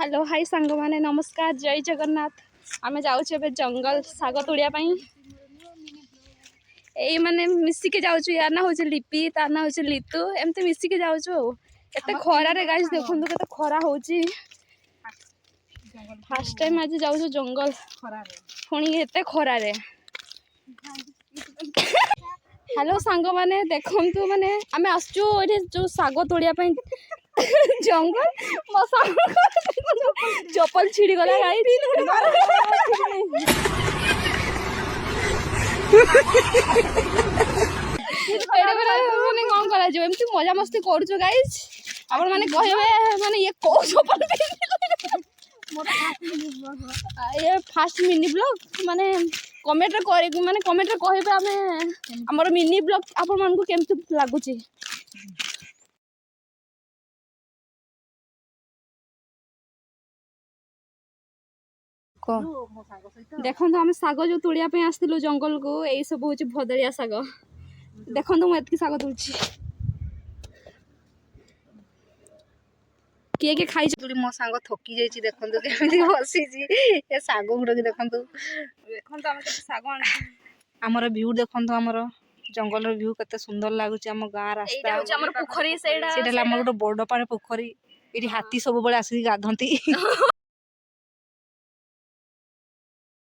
Hello hi सांग माने नमस्कार जय जगन्नाथ। आमे जाउछे बे जंगल साग तोड़िया पई एई माने मिसी के जाउछु। यार ना होचे लिपि तार ना होचे लितु एमते मिसी के जाउछु। केते खरा रे गाइस देखंतु केते खरा होची। फर्स्ट टाइम आज जाउछु जंगल खरा रे पुणी एते खरा रे। हेलो सांग माने देखंतु माने आमे आसचु एठी जो साग तोड़िया पई जंगल मो सांग चप्पल छिड़ी गला गाइस। माने कौन करा जो एमती मजा मस्ती करूछु गाइस। आपण माने कहबे माने ये को चप्पल ये फास्ट मिनी ब्लॉग माने कमेंट रे करे माने कमेंट रे कहबे आमे हमर मिनी ब्लॉग आपण मानकु केमती लागुची। देखो आम साग जो तोड़िया आसलु जंगल को यही सब हूँ भदरिया साग। देखो मुझे साग तुलसी किए किए खाई मो सांग थकी जाइए। देखो केमी बसी साग गुड़ा देखो देखो साग आमर व्यू देखो आमर जंगल व्यू केते सुंदर लगुच। आम गाँ रास्ता पोखरी से गोटे बड़ पाड़े पोखरी ये हाथी सब बड़े आसिक गाधती।